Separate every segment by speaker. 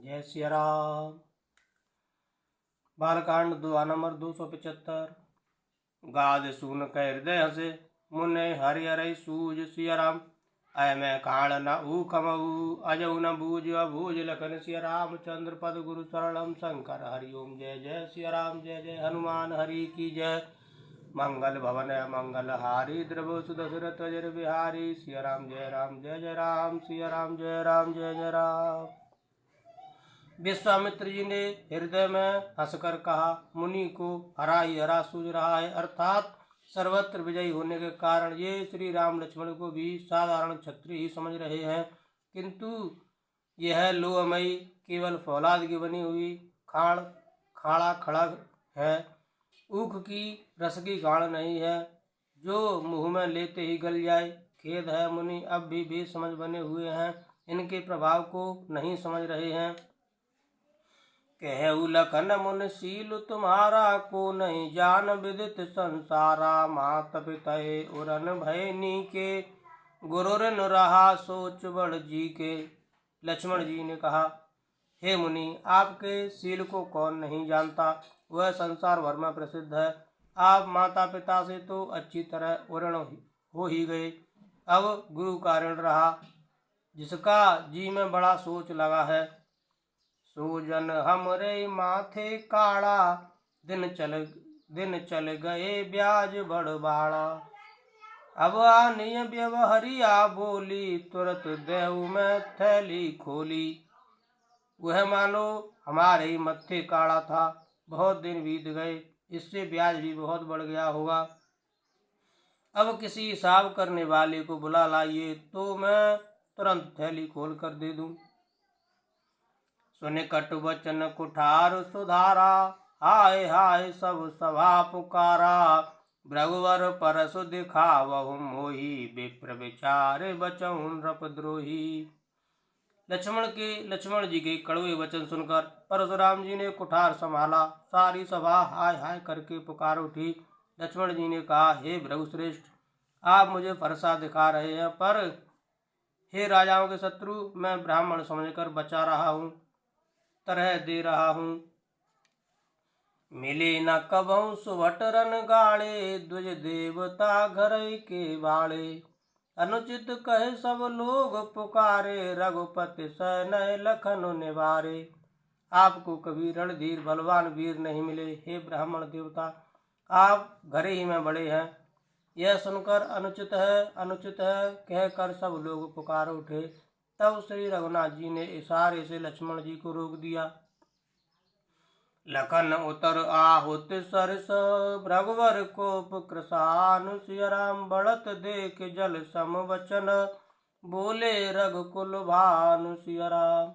Speaker 1: जय सिया राम। बालकांड दुआ नंबर 275। गाद सून कह हृदय हसे मुने हरि हरि सूज सिया राम। अय मैं काण न ऊ कमऊ अजऊ न बूझ अबूझ लखन सिया राम चंद्र पद गुरु शरणम शंकर हरि ओम। जय जय सिया राम जय जय हनुमान हरि की जय। मंगल भवन मंगल हारी द्रव सुदशरथ अजर बिहारी। सिया राम जय जय राम सिया राम जय जय राम। विश्वामित्र जी ने हृदय में हंसकर कहा, मुनि को हरा ही हरा सूझ रहा है, अर्थात सर्वत्र विजयी होने के कारण ये श्री राम लक्ष्मण को भी साधारण क्षत्रिय ही समझ रहे हैं, किंतु यह लोहमयी केवल फौलाद की बनी हुई खाड़ा खड़ग है, ऊख की रस की गाढ़ नहीं है जो मुंह में लेते ही गल जाए। खेद है मुनि अब भी बेसमझ बने हुए हैं, इनके प्रभाव को नहीं समझ रहे हैं। कहु लखन मुन शील तुम्हारा को नहीं जान विदित संसारा। मात पिता उरन भयनी के गुरुरन रहा सोच बड़ जी के। लक्ष्मण जी ने कहा, हे मुनि आपके शील को कौन नहीं जानता, वह संसार भर में प्रसिद्ध है। आप माता पिता से तो अच्छी तरह उरण हो ही गए, अब गुरु का ऋण रहा जिसका जी में बड़ा सोच लगा है। सूजन हमरे माथे काड़ा दिन चल गए ब्याज बड़बाड़ा। अब आनिय व्यवहरिया बोली तुरत देहु में थैली खोली। वह मानो हमारे ही मत्थे काड़ा था, बहुत दिन बीत गए, इससे ब्याज भी बहुत बढ़ गया होगा। अब किसी हिसाब करने वाले को बुला लाइए तो मैं तुरंत थैली खोल कर दे दूं। सुने कटु वचन कुठार सुधारा, हाय हाय सब सभा पुकारा। भृगुवर परसु दिखावहु मोही, विप्र विचार बचहु नृपद्रोही। लक्ष्मण जी के कड़वे वचन सुनकर परशुराम जी ने कुठार संभाला, सारी सभा हाय हाय करके पुकार उठी। लक्ष्मण जी ने कहा, हे भृगुश्रेष्ठ, आप मुझे फरसा दिखा रहे हैं, पर हे राजाओं के शत्रु, मैं ब्राह्मण समझकर बचा रहा हूँ, तरह दे रहा हूँ। मिले न कबहु सुभट रन गाड़े, द्विज देवता घर के बाड़े। अनुचित कहे सब लोग पुकारे, रघुपति सनय लखन निवारे। आपको कभी रणधीर बलवान वीर नहीं मिले, हे ब्राह्मण देवता, आप घरे ही में बड़े हैं। यह सुनकर अनुचित है कहकर सब लोग पुकार उठे। तब श्री रघुनाथ जी ने इशारे से लक्ष्मण जी को रोक दिया। लखन उतर आहुत सरस, भृगुवर कोप कृसान। सिया राम बढ़त देख जल सम वचन, बोले रघुकुल भानु। सिया राम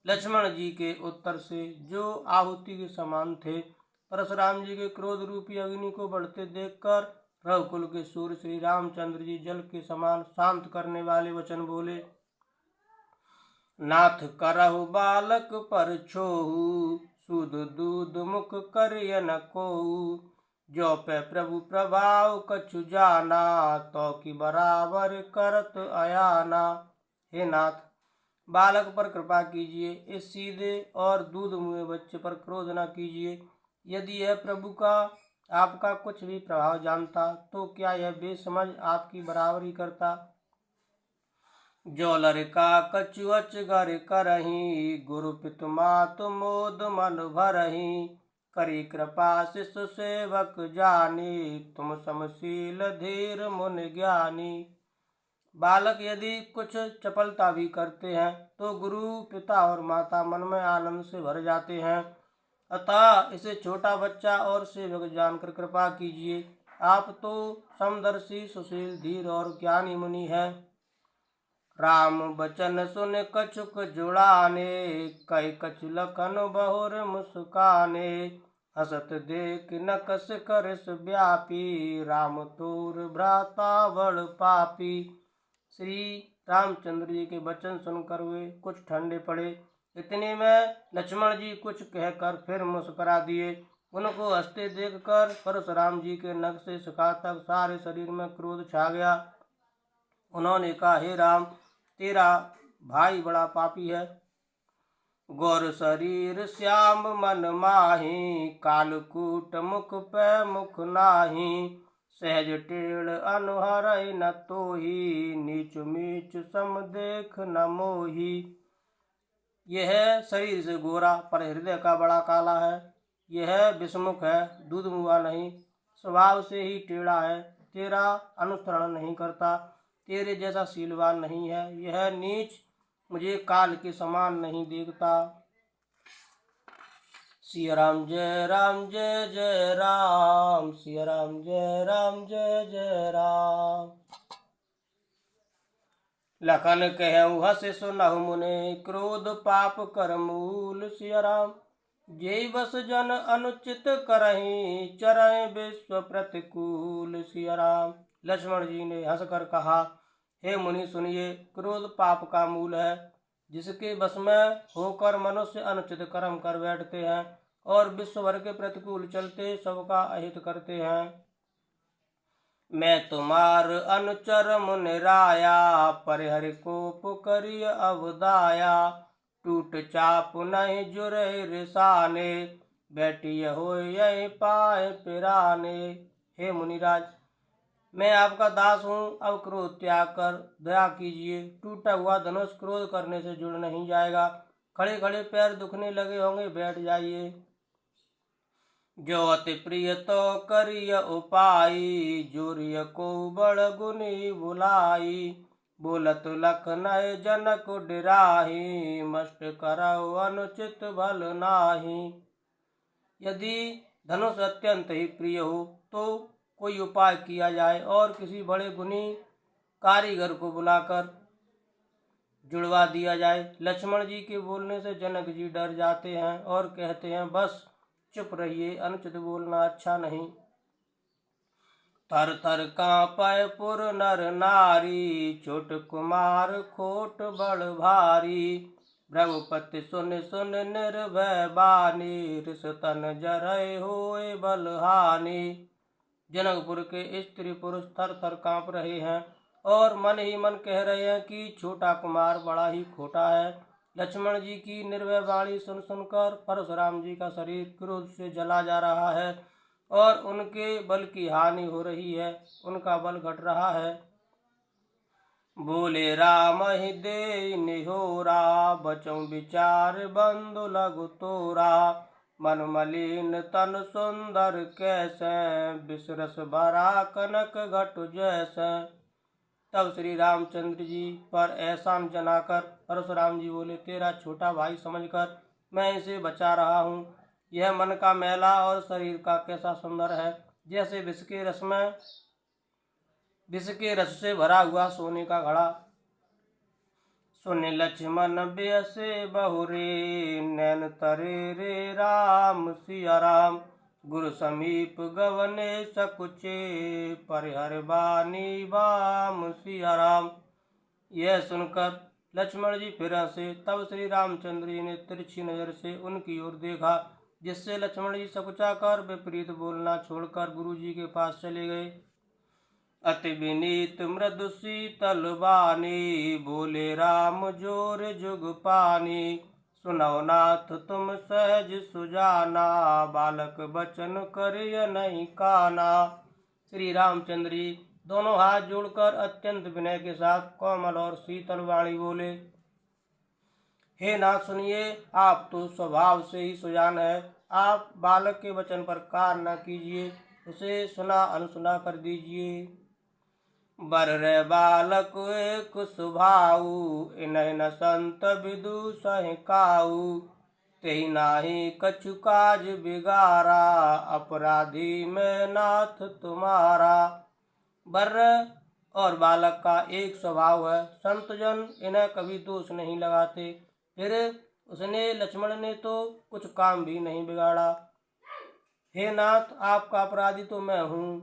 Speaker 1: लक्ष्मण जी के उत्तर से जो आहुति के समान थे, परशुराम जी के क्रोध रूपी अग्नि को बढ़ते देखकर रघुकुल के सूर्य श्री रामचंद्र जी जल के समान शांत करने वाले वचन बोले। नाथ करहु बालक पर छोहु, सुध दूध मुख करिय न कोहु। जो पे प्रभु प्रभाव कछु जाना, तो की बराबर करत अयाना। हे नाथ, बालक पर कृपा कीजिए, इस सीधे और दूध मुए बच्चे पर क्रोध न कीजिए। यदि यह प्रभु का आपका कुछ भी प्रभाव जानता तो क्या यह बेसमझ आपकी बराबरी करता। जो लड़का कछु अचगर करही, गुरु पितु मातु मोद मन भरही। करी कृपा शिष्य सेवक जानी, तुम समशील धीर मुन ज्ञानी। बालक यदि कुछ चपलता भी करते हैं तो गुरु पिता और माता मन में आनंद से भर जाते हैं, अतः इसे छोटा बच्चा और सेवक जानकर कृपा कीजिए। आप तो समदर्शी सुशील धीर और ज्ञानी मुनि हैं। राम बचन सुन कछुक जुड़ाने, कई कछु लखन बहुर मुस्काने। हसत देख न कस करस व्यापी, राम तोर भ्राता बड़ पापी। श्री रामचंद्र जी के वचन सुनकर वे कुछ ठंडे पड़े। इतने में लक्ष्मण जी कुछ कहकर फिर मुस्कुरा दिए। उनको हंसते देखकर परशुराम जी के नख से शिखा तक सारे शरीर में क्रोध छा गया। उन्होंने कहा, हे राम, तेरा भाई बड़ा पापी है, गौर शरीर श्याम मन माही, कालकूट मुख पे मुख नाही। सहज टेढ़ अनुहर न तोही, नीच मीच सम देख न मोही। यह शरीर से गोरा पर हृदय का बड़ा काला है। यह विषमुख है, दूध मुआ नहीं, स्वभाव से ही टेढ़ा है, तेरा अनुसरण नहीं करता, तेरे जैसा शीलवान नहीं है। यह नीच मुझे काल के समान नहीं देखता। सिया राम जय जय राम, सिया राम जय जय राम। लखन कहु हस सुनहु मुने, क्रोध पाप कर मूल। सिया राम जेहि बस जन अनुचित करहि, चरहि विश्व प्रतिकूल। सिया राम लक्ष्मण जी ने हंसकर कहा, हे मुनि सुनिए, क्रोध पाप का मूल है, जिसके बस में होकर मनुष्य अनुचित कर्म कर बैठते हैं और विश्व भर के प्रतिकूल चलते सबका अहित करते हैं। मैं तुम्हार अनुचर मुनि राया, परिहरि कोप करिय अवदाया। टूट चाप नहीं जुरे रिसाने, बैठिय हो यही पाए पिराने। हे मुनिराज, मैं आपका दास हूँ, अब क्रोध त्याग कर दया कीजिए। टूटा हुआ धनुष क्रोध करने से जुड़ नहीं जाएगा। खड़े खड़े पैर दुखने लगे होंगे, बैठ जाइए। जो अति प्रिय तो करिय उपाई, जोरिय को बड़ गुनी बुलाई। बोलत लखनय जनक डिराही, मस्त करौ अनुचित भल नाही। यदि धनुष अत्यंत ही प्रिय हो तो कोई उपाय किया जाए और किसी बड़े गुणी कारीगर को बुलाकर जुड़वा दिया जाए। लक्ष्मण जी के बोलने से जनक जी डर जाते हैं और कहते हैं, बस चुप रहिए, अनुचित बोलना अच्छा नहीं। थर थर कांपय पुर नर नारी, छोट कुमार खोट बड़ भारी। भ्रघुपति सुन सुन निर्भय बानी, रिस तन जरय होए बलहानि। जनकपुर के स्त्री पुरुष थर थर कांप रहे हैं और मन ही मन कह रहे हैं कि छोटा कुमार बड़ा ही खोटा है। लक्ष्मण जी की निर्भय वाणी सुन सुनकर परशुराम जी का शरीर क्रोध से जला जा रहा है और उनके बल की हानि हो रही है, उनका बल घट रहा है। बोले राम ही दे निहोरा, बचौ विचार बंधु लघु तोरा। मन मलिन तन सुंदर कैसे, बिसरस भरा कनक घट जैसे। तब श्री रामचंद्र जी पर एहसान जनाकर परशुराम जी बोले, तेरा छोटा भाई समझकर मैं इसे बचा रहा हूँ। यह मन का मैला और शरीर का कैसा सुंदर है, जैसे विष के रस से भरा हुआ सोने का घड़ा। सुन लक्ष्मण बेसे बहुरे, नैन तरे रे राम। सिया राम गुरु समीप गवने सकुचे, परिहर बानी बाम। सिया राम यह सुनकर लक्ष्मण जी फिर हंसे। तब श्री रामचंद्र जी ने तिरछी नजर से उनकी ओर देखा, जिससे लक्ष्मण जी सकुचा कर विपरीत बोलना छोड़कर गुरु जी के पास चले गए। अति विनीत मृदु शीतल बानी, बोले राम जोर जुग पानी। सुनौ नाथ तुम सहज सुजाना, बालक बचन करिय नहीं काना। श्री रामचंद्र जी दोनों हाथ जोड़कर अत्यंत विनय के साथ कोमल और शीतल वाणी बोले, हे नाथ सुनिए, आप तो स्वभाव से ही सुजान है। आप बालक के वचन पर कार न कीजिए, उसे सुना अनसुना कर दीजिए। बर रे बालक एक सुभाऊ, इन्हें न संत विदु सहि काऊ। तेहि नाही कछु काज बिगारा, अपराधी में नाथ तुम्हारा। बर और बालक का एक स्वभाव है, संतजन इन्हें कभी दोष नहीं लगाते। फिर उसने लक्ष्मण ने तो कुछ काम भी नहीं बिगाड़ा। हे नाथ, आपका अपराधी तो मैं हूँ।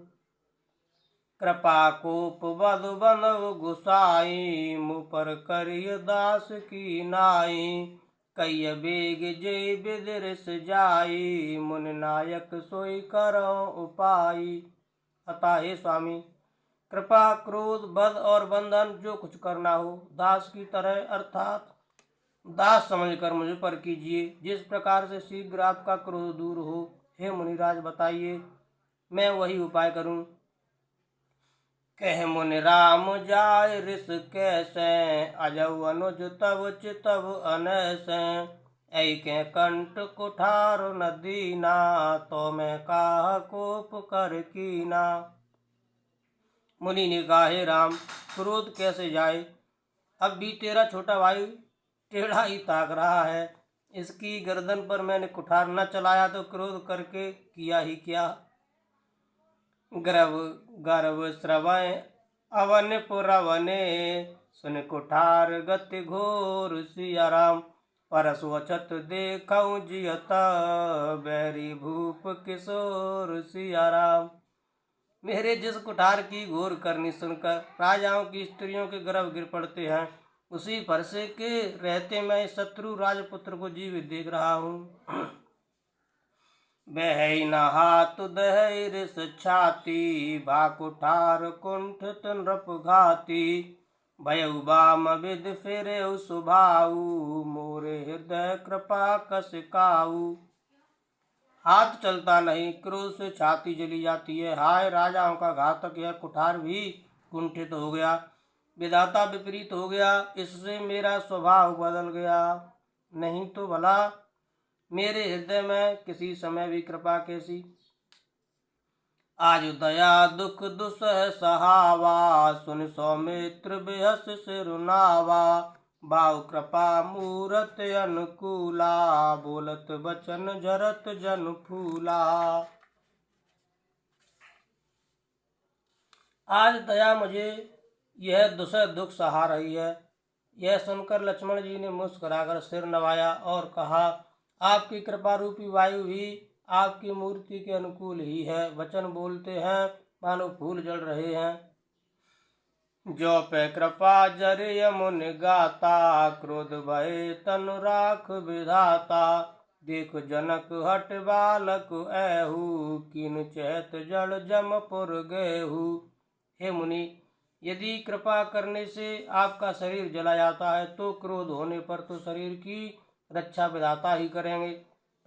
Speaker 1: कृपा कोप बध बंधव गुसाई, मुँह पर करिय दास की नाई। कई बेग जय बिदरस जाई, मुनि नायक सोई करो उपाई। अतः हे स्वामी, कृपा क्रोध बध और बंधन जो कुछ करना हो दास की तरह अर्थात दास समझकर मुझ पर कीजिए, जिस प्रकार से शीघ्र आपका क्रोध दूर हो। हे मुनिराज बताइए, मैं वही उपाय करूं। कह मुनि राम जाय ऋष कैसे, अजौ अनुज तब चितव अनैसे। ऐके कंठ कुठार न दीना, तो मैं काह कोप कर कीना। मुनि ने कहा, हे राम, क्रोध कैसे जाए? अब भी तेरा छोटा भाई टेढ़ा ही ताक रहा है। इसकी गर्दन पर मैंने कुठार न चलाया तो क्रोध करके किया ही क्या। गर्भ गर्भ श्रवय अवन पुरवने, सुन कुठार गति घोर सिया राम। परसु अछत देखऊं जियत, बैरी भूप किशोर सिया राम। मेरे जिस कुठार की घोर करनी सुनकर राजाओं की स्त्रियों के गर्भ गिर पड़ते हैं, उसी परसे के रहते मैं शत्रु राजपुत्र को जीवित देख रहा हूँ। बहई न हाथ दहई रिस छाती, भा कुठार कुंठित नृप घाती। भयउ बाम विद फिरे सुभाऊ, मोरे हृदय कृपा कस काऊ। हाथ चलता नहीं, क्रोध से छाती जली जाती है। हाय राजाओं का घातक यह कुठार भी कुंठित हो गया, विधाता विपरीत हो गया, इससे मेरा स्वभाव बदल गया। नहीं तो भला मेरे हृदय में किसी समय भी कृपा कैसी। आज दया दुख दुसह सहावा, सुन सौमित्र बेहस सिरुनावा। भाव कृपा मूरत अनुकूला, बोलत बचन जरत जन फूला। आज दया मुझे यह दुसह दुख सहा रही है। यह सुनकर लक्ष्मण जी ने मुस्कुराकर सिर नवाया और कहा, आपकी कृपा रूपी वायु भी आपकी मूर्ति के अनुकूल ही है। वचन बोलते हैं मानो फूल जल रहे हैं। जो पे कृपा जरिय मुनि गाता, क्रोध भय तनु राख विधाता। देख जनक हट बालक ऐहू, कीन चहत जड़ जमपुर गएहू। हे मुनि, यदि कृपा करने से आपका शरीर जला जाता है तो क्रोध होने पर तो शरीर की रक्षा विधाता ही करेंगे।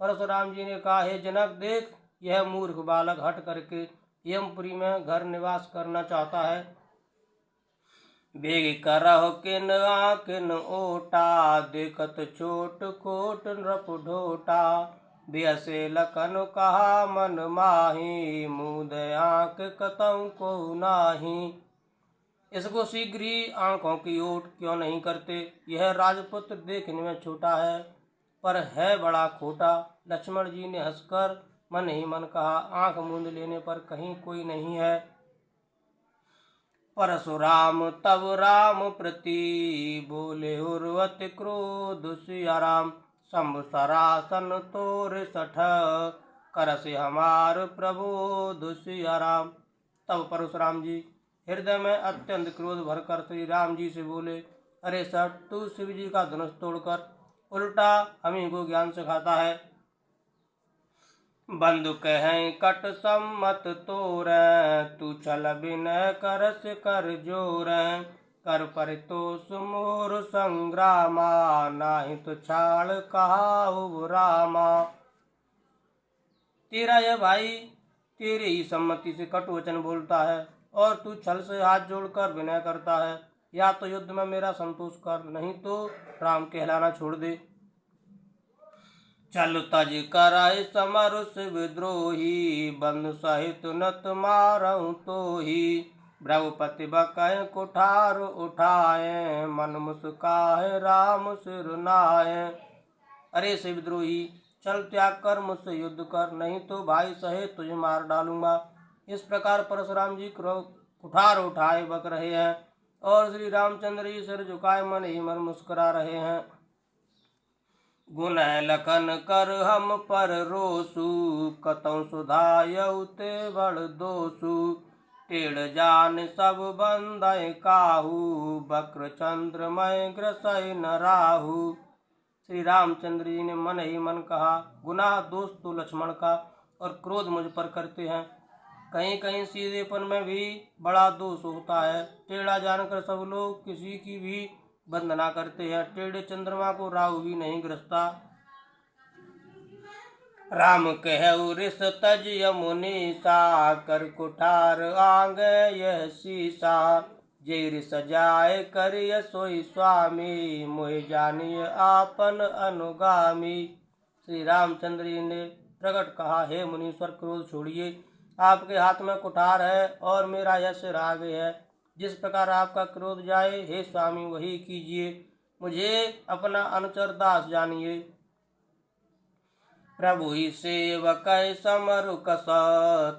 Speaker 1: परशुराम जी ने कहा, हे जनक, देख यह मूर्ख बालक हट करके यमपुरी में घर निवास करना चाहता है। बेग करह किन आकिन ओटा, देखत छोट कोट नृप ढोटा। बेअसे लखन कहा मन माही, मूद आंख कतऊ को नाही। इसको शीघ्र ही आंखों की ओट क्यों नहीं करते? यह राजपुत्र देखने में छोटा है पर है बड़ा खोटा। लक्ष्मण जी ने हंसकर मन ही मन कहा, आंख मूंद लेने पर कहीं कोई नहीं है। परशुराम तब राम प्रति, बोले उर्वत क्रोध सिया राम। शंभु सरासन तोर सठ, करस हमार प्रबोध सिया राम। तब परशुराम जी हृदय में अत्यंत क्रोध भरकर श्री राम जी से बोले, अरे सठ, तू शिव जी का धनुष तोड़कर उल्टा हम ही को ज्ञान सिखाता है। बंधु कहें कट सम्मत तोर, तू छल बिनय करस कर जोर। कर परितोष मोर संग्रामा, नाही तो छाड़ कहाऊ रामा। तेरा यह भाई तेरे ही सम्मति से कटु वचन बोलता है और तू छल से हाथ जोड़कर विनय करता है। या तो युद्ध में मेरा संतोष कर, नहीं तो राम कहलाना छोड़ दे। चल तज कराय समरुष विद्रोही, बंधु सहित नत मारऊं तो ही। ब्रह्मपति बकय कुठार उठाए, मन मुस्काहे राम सिर नाए। अरे से विद्रोही, चल त्याग कर मुझसे युद्ध कर, नहीं तो भाई सहित तुझे मार डालूंगा। इस प्रकार परशुराम जी कुठार उठाए बक रहे हैं और श्री रामचंद्र जी सिर झुकाए मन ही मन मुस्कुरा रहे हैं। गुण लखन कर हम पर रोसु, कतौ सुधायउ ते बड़ दोसु। टेढ़ जान सब बंदय काहू, बक्र चंद्र मय ग्रसय न राहु। श्री रामचंद्र जी ने मन ही मन कहा, गुनाह दोष तो लक्ष्मण का और क्रोध मुझ पर करते हैं। कहीं कहीं सीधेपन में भी बड़ा दोष होता है। टेढ़ा जानकर सब लोग किसी की भी वंदना करते हैं। टेढ़े चंद्रमा को राहु भी नहीं ग्रसता। राम कहु रिस तज यमुनी सा, कर कुठार आंग यह सीसा। जे रिस जाय करिय सोई स्वामी, मोहि जानिय आपन अनुगामी। श्री रामचंद्र जी ने प्रकट कहा, हे मुनीश्वर, क्रोध छोड़िए। आपके हाथ में कुठार है और मेरा यश राग है। जिस प्रकार आपका क्रोध जाए, हे स्वामी, वही कीजिए। मुझे अपना अनुचर दास जानिए। प्रभु ही सेवक समरु कस,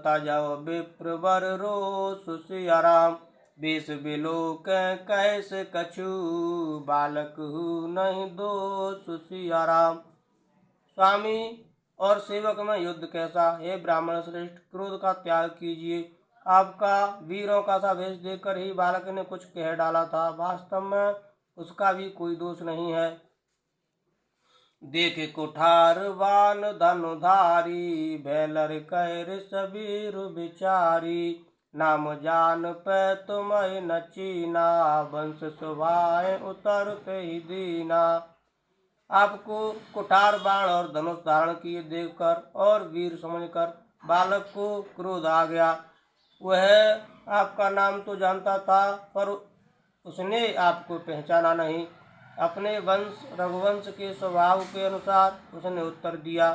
Speaker 1: तजौ विप्र वर रोष सिया राम। बेस बिलोक कैसे कछु, बालक हूँ नहीं दोष सिया राम। स्वामी और सेवक में युद्ध कैसा। हे ब्राह्मण श्रेष्ठ, क्रोध का त्याग कीजिए। आपका वीरों का सा वेश देखकर ही बालक ने कुछ कह डाला था। वास्तव में उसका भी कोई दोष नहीं है। देख कुठार बान धनुधारी, भैलर कैर सबीर बिचारी। नाम जान पे तुम्हें न चीना, वंश सुभाए उतरते ही दीना। आपको कुठार बाण और धनुष धारण किए देखकर और वीर समझकर बालक को क्रोध आ गया। वह आपका नाम तो जानता था, पर उसने आपको पहचाना नहीं। अपने वंश रघुवंश के स्वभाव के अनुसार उसने उत्तर दिया,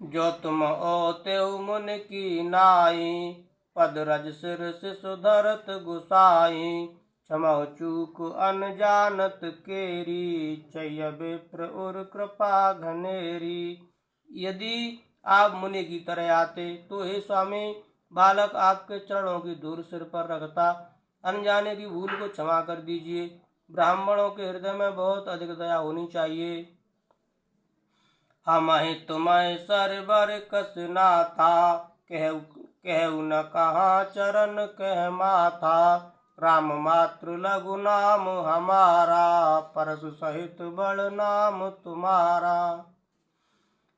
Speaker 1: जो तुम ओतेउ मुनि की नाई, पद रज सिर शिशु धरत गुसाई। क्षमा चूक अनजानत केरी, चय विप्र उर कृपा घनेरी। यदि आप मुनि की तरह आते तो हे स्वामी, बालक आपके चरणों की धूल सिर पर रखता। अनजाने की भूल को क्षमा कर दीजिए। ब्राह्मणों के हृदय में बहुत अधिक दया होनी चाहिए। हम ही तुम्हें सरबर कसना था, कहु न कहाँ चरण कह माथा। राम मातृ लघु नाम हमारा, परसु सहित बड़ नाम तुम्हारा।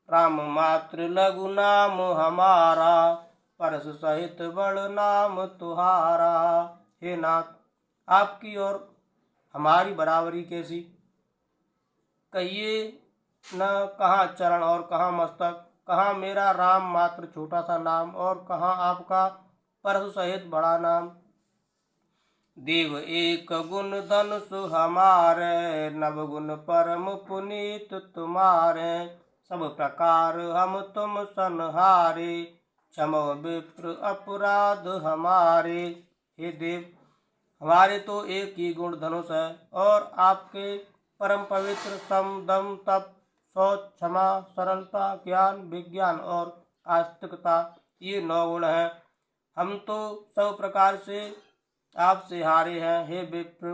Speaker 1: राम मातृ लघु नाम हमारा, परसु सहित बड़ नाम तुम्हारा। हे नाथ, आपकी और हमारी बराबरी कैसी। कहिए न कहाँ चरण और कहाँ मस्तक, कहाँ मेरा राम मात्र छोटा सा नाम और कहाँ आपका परशु सहित बड़ा नाम। देव एक गुण धनुष हमारे, नव गुण परम पुनीत तुम्हारे। सब प्रकार हम तुम संहारे, क्षमो विप्र अपराध हमारे। हे देव, हमारे तो एक ही गुण धनुष है और आपके परम पवित्र सम दम तप शौच क्षमा सरलता ज्ञान विज्ञान और आस्तिकता, ये 9 गुण हैं। हम तो सब प्रकार से आपसे हारे हैं। हे विप्र,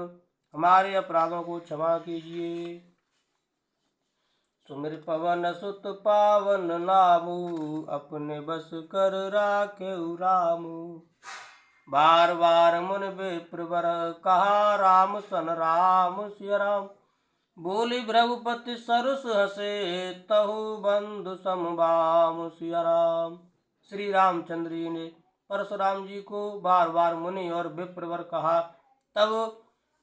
Speaker 1: हमारे अपराधों को क्षमा कीजिए। सुमिर पवन सुत पावन नामू, अपने बस कर राखे रामू। बार बार मुन विप्र वर कहा, राम सन राम सिया राम। बोली भ्रघुपति सरुस हसे, तहु बंधु समभाम सिया राम। श्री रामचंद्र जी ने परशुराम जी को बार बार मुनि और विप्रवर कहा। तब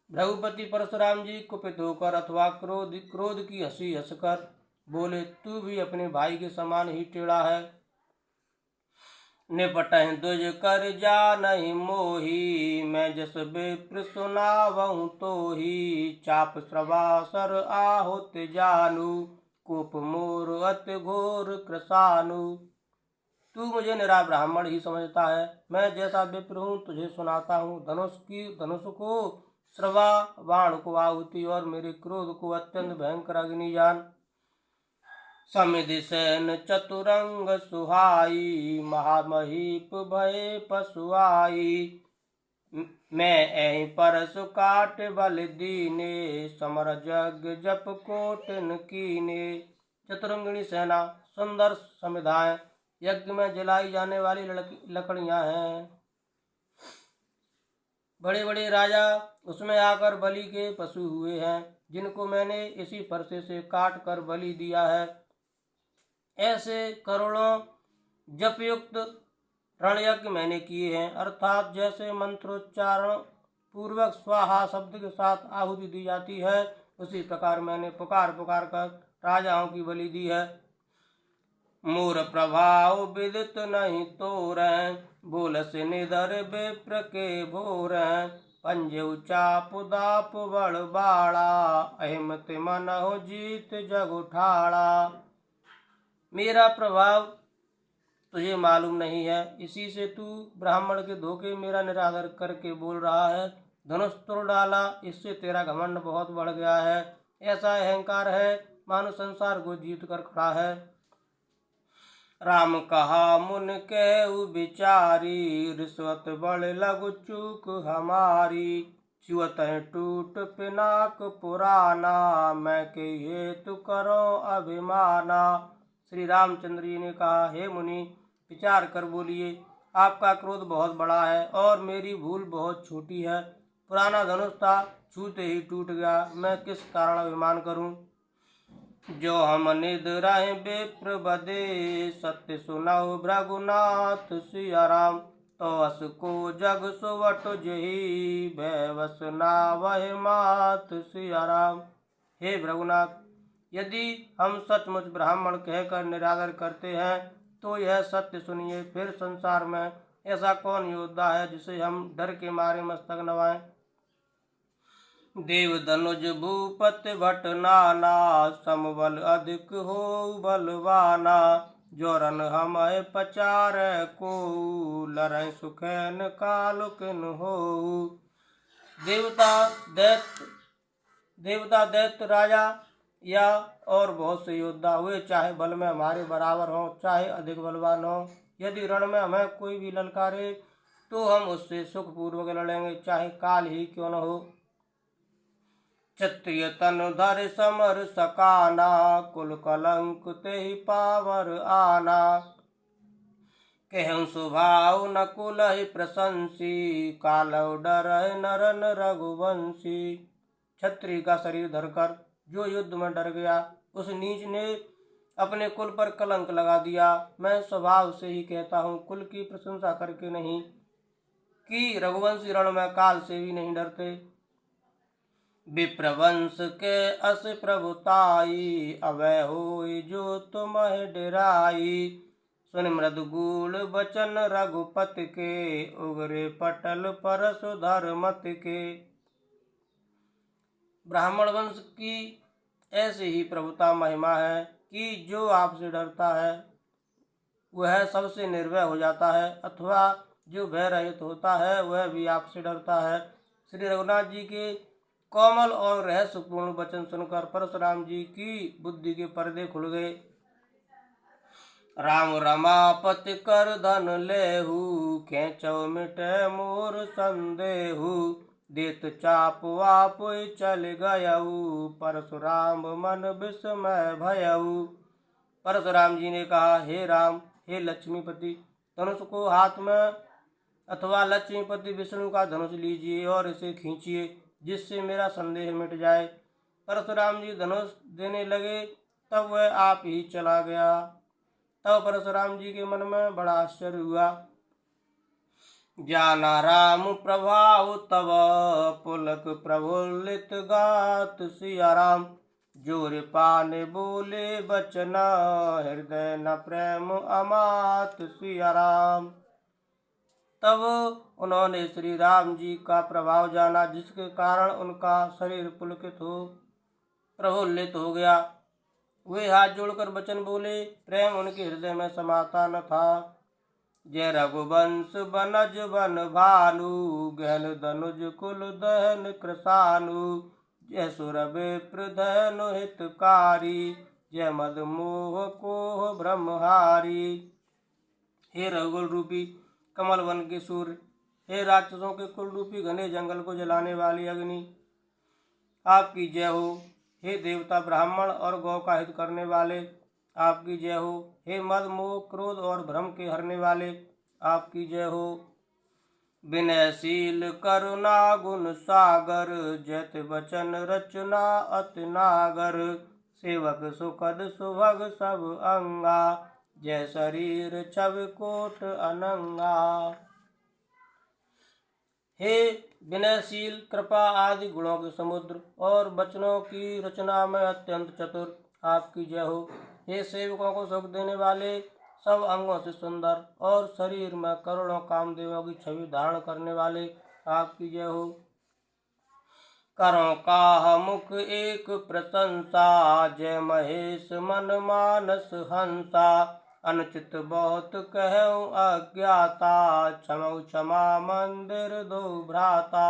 Speaker 1: भ्रघुपति परशुराम जी कुपित होकर अथवा क्रोध की हंसी हंसकर बोले, तू भी अपने भाई के समान ही टेढ़ा है। निपटह दुज कर जा नहीं मोही, मैं जस विप्र सुनावहु तो ही। चाप श्रवासर आहुत जानू, कोप मोर अति घोर कृसानु। तू मुझे निरा ब्राह्मण ही समझता है। मैं जैसा विप्र हूँ तुझे सुनाता हूँ। धनुष को श्रवा, बाण को आहुति और मेरे क्रोध को अत्यंत भयंकर अग्नि जान। समिधि सैन चतुरंग सुहाई, महामहीप भय पशुआई। मैं ऐ परसु काट बल दीने, समर जग जप कोटिन कीने। चतुरंगिणी सेना, सुंदर समिधाएं, यज्ञ में जलाई जाने वाली लकड़ियां हैं। बड़े बड़े राजा उसमें आकर बलि के पशु हुए हैं, जिनको मैंने इसी फरसे से काट कर बलि दिया है। ऐसे करोड़ों जपयुक्त रणयज्ञ मैंने किए हैं, अर्थात जैसे मंत्रोच्चारण पूर्वक स्वाहा शब्द के साथ आहुति दी जाती है, उसी प्रकार मैंने पुकार पुकार कर राजाओं की बलि दी है। मोर प्रभाव विदित नहीं तोरै, बोलस निधर विप्र के भोरै। पंजउ चाप दाप बड़ बाड़ा, अहिमत मनहु जीत जग उठाड़ा। मेरा प्रभाव तुझे मालूम नहीं है, इसी से तू ब्राह्मण के धोखे मेरा निरादर करके बोल रहा है। धनुष तोड़ डाला, इससे तेरा घमंड बहुत बढ़ गया है। ऐसा अहंकार है मानो संसार को जीत कर खड़ा है। राम कहा मुन कहु बिचारी, रिश्वत बड़ लघु चूक हमारी। चुअत टूट पिनाक पुराना, मैं के हेतु करो अभिमाना। श्री रामचंद्र जी ने कहा, हे मुनि विचार कर बोलिए, आपका क्रोध बहुत बड़ा है और मेरी भूल बहुत छोटी है। पुराना धनुष था, छूते ही टूट गया, मैं किस कारण अभिमान करूं। जो हम निध रहे विप्र बदे, सत्य सुनऊ भृगुनाथ सिया राम। तो अस को जग सुवट जही, भयवश ना वह मात सिया राम। हे भृगुनाथ, यदि हम सचमुच ब्राह्मण कहकर निरादर करते हैं तो यह सत्य सुनिए, फिर संसार में ऐसा कौन योद्धा है जिसे हम डर के मारे मस्तक नवाएं। देव धनुज भूपति भट नाना, समबल अधिक हो बलवाना। जोरन हम पचार को, लड़ै सुखैन काल किन हो। देवता दैत्य राजा या और बहुत से योद्धा हुए, चाहे बल में हमारे बराबर हों चाहे अधिक बलवान हों। यदि रण में हमें कोई भी ललकारे तो हम उससे सुखपूर्वक लड़ेंगे, चाहे काल ही क्यों न हो। क्षत्रिय तन धर समर सकाना, कुल कलंक तेहि पावर आना। कहूँ स्वभाव न कुल ही प्रशंसी, कालव डर नरन रघुवंशी। क्षत्रिय का शरीर धरकर जो युद्ध में डर गया, उस नीच ने अपने कुल पर कलंक लगा दिया। मैं स्वभाव से ही कहता हूँ, कुल की प्रशंसा करके नहीं, कि रघुवंशी रण में काल से भी नहीं डरते। विप्रवंश के अस प्रभुताई, अवै होई जो तुम्हें डराई। सुन मृदुगूल बचन रघुपति के, उगरे पटल परसु धर्मत के। ब्राह्मण वंश की ऐसी ही प्रभुता महिमा है कि जो आपसे डरता है वह सबसे निर्भय हो जाता है, अथवा जो भय रहित होता है वह भी आपसे डरता है। श्री रघुनाथ जी के कोमल और रहस्यपूर्ण वचन सुनकर परशुराम जी की बुद्धि के पर्दे खुल गए। राम रमापति कर धन लेहु, खेचौ मिटे मोर संदेहु। देत चाप वाप चल गयऊ, परशुराम मन विस्मय भयऊ। परशुराम जी ने कहा, हे राम, हे लक्ष्मीपति, धनुष को हाथ में अथवा लक्ष्मीपति विष्णु का धनुष लीजिए और इसे खींचिए, जिससे मेरा संदेह मिट जाए। परशुराम जी धनुष देने लगे, तब वह आप ही चला गया। तब परशुराम जी के मन में बड़ा आश्चर्य हुआ। जाना राम प्रभाव तब, पुलक प्रफुल्लित गात सिया राम। जोर पाने बोले बचना, हृदय न प्रेम अमात सिया राम। तब उन्होंने श्री राम जी का प्रभाव जाना, जिसके कारण उनका शरीर पुलकित हो प्रफुल्लित हो गया। वे हाथ जोड़कर वचन बोले, प्रेम उनके हृदय में समाता न था। जय रघुवंश बनज बन भानु, गहन धनुज कुल दहन कृसानु। जय सुर विप्र धनु हितकारी, जय मद मोह कोह ब्रह्महारी। हे रघुकुल रूपी कमल वन के सूर्य, हे राक्षसों के कुल रूपी घने जंगल को जलाने वाली अग्नि, आपकी जय हो। हे देवता ब्राह्मण और गौ का हित करने वाले, आपकी जय हो। हे मद मोह क्रोध और भ्रम के हरने वाले, आपकी जय हो। विनयशील करुणा गुण सागर, जयत वचन रचना अति नागर। सेवक सुखद सुभग सब अंगा, जय शरीर छवि कोट अनंगा। हे विनयशील, कृपा आदि गुणों के समुद्र और वचनों की रचना में अत्यंत चतुर, आपकी जय हो। हे सेवकों को सुख देने वाले, सब अंगों से सुंदर और शरीर में करोड़ों कामदेवों की छवि धारण करने वाले, आपकी जय हो। करों का मुख एक प्रशंसा, जय महेश मन मानस हंसा। अनुचित बहुत कहूँ अज्ञाता, क्षमौ क्षमा मंदिर दो भ्राता।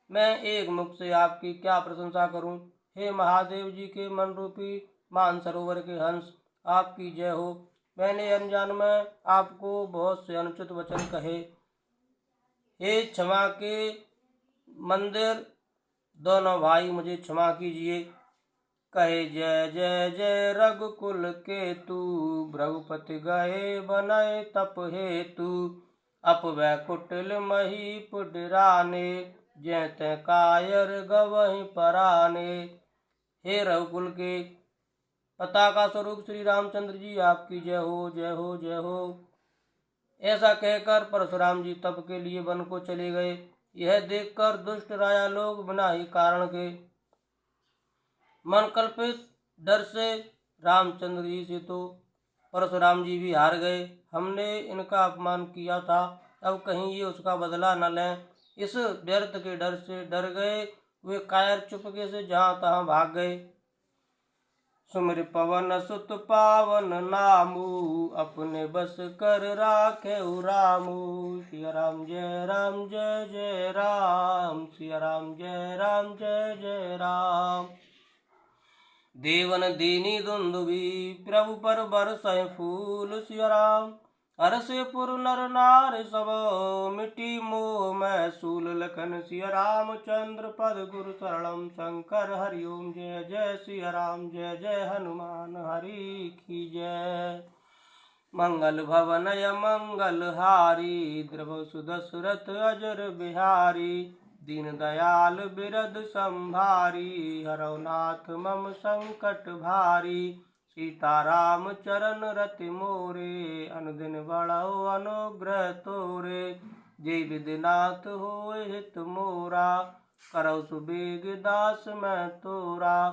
Speaker 1: मैं एक मुख से आपकी क्या प्रशंसा करूं। हे महादेव जी के मन रूपी मानसरोवर के हंस, आपकी जय हो। मैंने अनजान में आपको बहुत से अनुचित वचन कहे। हे क्षमा के मंदिर दोनों भाई, मुझे क्षमा कीजिए। कहे जय जय जय रघुकुल के तू, भ्रघुपति गए बनय तप हेतु। अप वैकुटिल महीप डिराने, जय तै कायर गवहि पराने। हे रघुकुल के पताका स्वरूप श्री रामचंद्र जी, आपकी जय हो, जय हो, जय हो। ऐसा कहकर परशुराम जी तप के लिए वन को चले गए। यह देखकर दुष्ट राजा लोग बिना ही कारण के मन कल्पित डर से रामचंद्र जी से तो परशुराम जी भी हार गए। हमने इनका अपमान किया था, अब कहीं ये उसका बदला न लें, इस व्यर्थ के डर से डर गए। वे कायर चुपके से जहाँ तहाँ भाग गए। सुमिर पवन सुत पावन नामू, अपने बस कर राखे रामू। सिया राम जय राम जय जय राम, सिया राम जय राम जय जय राम। देवन दीनी दुंदुभी, प्रभु पर बरसै फूल। सिया राम हरषे पुर नर नार सब, मिट्टी मोह मैं सूल लखन। सिया रामचंद्र पद गुरु शरणम शंकर हरि ओम। जय जय सिया राम, जय जय हनुमान हरि की जय। मंगल भवन मंगल हारी, द्रव सुदशरथ अजर बिहारी। दीन दयाल बिरद संभारी, हरौ नाथ मम संकट भारी। सीताराम चरण रति मोरे, अनुदिन बढ़ौ अनुग्रह तोरे। जय विधिनाथ होय हित मोरा, करौ सुबेग दास मैं तोरा।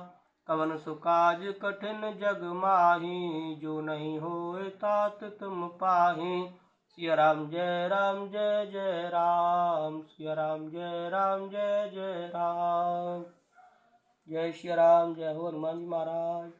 Speaker 1: कवन सुकाज कठिन जग माही, जो नहीं होय तात तुम पाही। सिया राम जय राम जय जय राम, सिया राम जय राम जय जय राम। जय श्री राम, जय हो हनुमान जी महाराज।